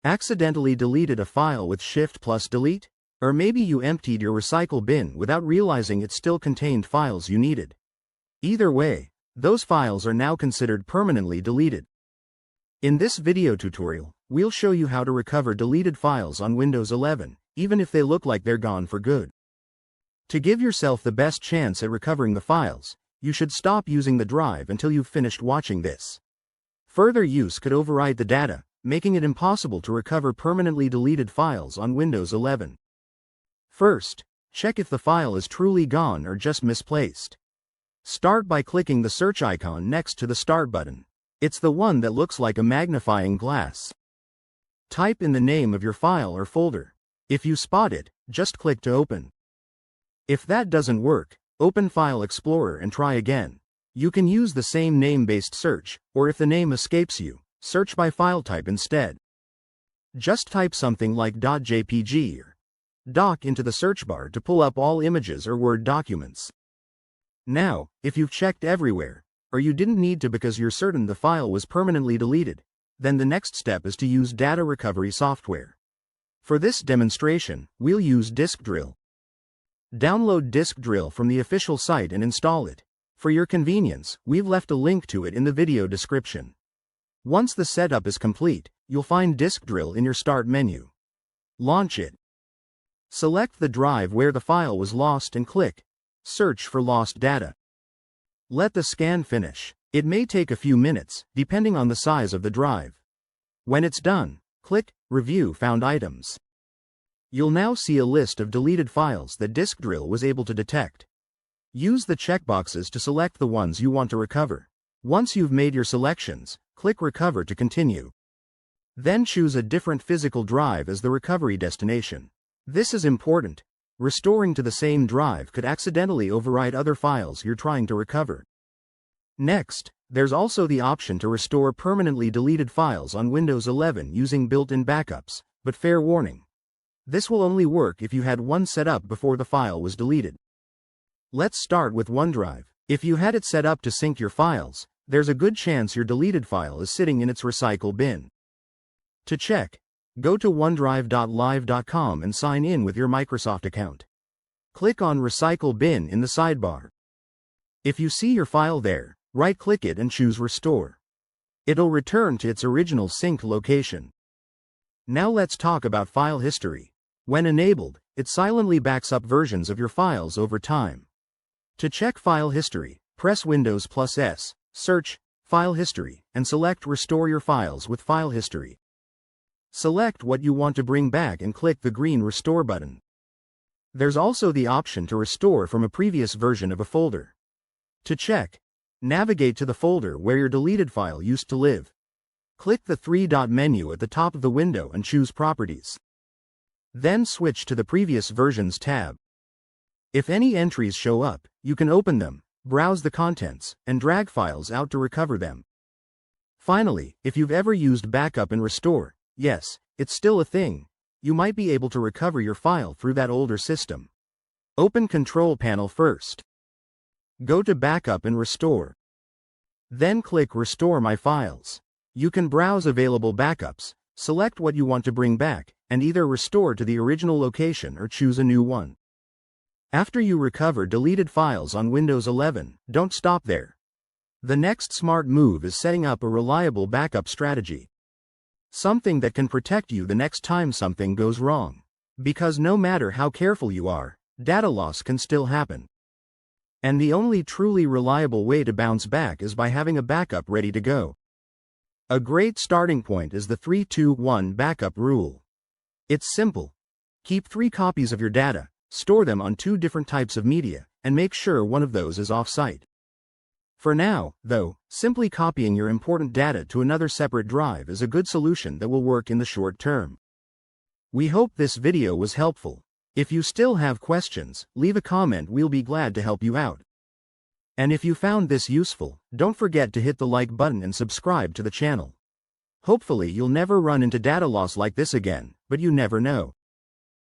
Accidentally deleted a file with Shift+Delete? Or maybe you emptied your recycle bin without realizing it still contained files you needed. Either way, those files are now considered permanently deleted. In this video tutorial, we'll show you how to recover deleted files on Windows 11, even if they look like they're gone for good. To give yourself the best chance at recovering the files, you should stop using the drive until you've finished watching this. Further use could overwrite the data, making it impossible to recover permanently deleted files on Windows 11. First, check if the file is truly gone or just misplaced. Start by clicking the search icon next to the Start button. It's the one that looks like a magnifying glass. Type in the name of your file or folder. If you spot it, just click to open. If that doesn't work, open File Explorer and try again. You can use the same name-based search, or if the name escapes you, search by file type instead. Just type something like .jpg or .doc into the search bar to pull up all images or Word documents. Now, if you've checked everywhere, or you didn't need to because you're certain the file was permanently deleted, then the next step is to use data recovery software. For this demonstration, we'll use Disk Drill. Download Disk Drill from the official site and install it. For your convenience, we've left a link to it in the video description. Once the setup is complete, you'll find Disk Drill in your Start menu. Launch it. Select the drive where the file was lost and click Search for lost data. Let the scan finish. It may take a few minutes, depending on the size of the drive. When it's done, click Review Found Items. You'll now see a list of deleted files that Disk Drill was able to detect. Use the checkboxes to select the ones you want to recover. Once you've made your selections, click Recover to continue. Then choose a different physical drive as the recovery destination. This is important. Restoring to the same drive could accidentally overwrite other files you're trying to recover. Next, there's also the option to restore permanently deleted files on Windows 11 using built-in backups, but fair warning. This will only work if you had one set up before the file was deleted. Let's start with OneDrive. If you had it set up to sync your files, there's a good chance your deleted file is sitting in its recycle bin. To check, go to OneDrive.live.com and sign in with your Microsoft account. Click on Recycle Bin in the sidebar. If you see your file there, right-click it and choose Restore. It'll return to its original synced location. Now let's talk about file history. When enabled, it silently backs up versions of your files over time. To check file history, press Windows+S, search File History, and select Restore Your Files with File History. Select what you want to bring back and click the green Restore button. There's also the option to restore from a previous version of a folder. To check, navigate to the folder where your deleted file used to live. Click the three-dot menu at the top of the window and choose Properties. Then switch to the Previous Versions tab. If any entries show up, you can open them, browse the contents, and drag files out to recover them. Finally, if you've ever used Backup and Restore, yes, it's still a thing, you might be able to recover your file through that older system. Open Control Panel first. Go to Backup and Restore. Then click Restore My Files. You can browse available backups, select what you want to bring back, and either restore to the original location or choose a new one. After you recover deleted files on Windows 11, don't stop there. The next smart move is setting up a reliable backup strategy. Something that can protect you the next time something goes wrong. Because no matter how careful you are, data loss can still happen. And the only truly reliable way to bounce back is by having a backup ready to go. A great starting point is the 3-2-1 backup rule. It's simple. Keep 3 copies of your data, store them on 2 different types of media, and make sure one of those is off-site. For now, though, simply copying your important data to another separate drive is a good solution that will work in the short term. We hope this video was helpful. If you still have questions, leave a comment, we'll be glad to help you out. And if you found this useful, don't forget to hit the like button and subscribe to the channel. Hopefully you'll never run into data loss like this again, but you never know.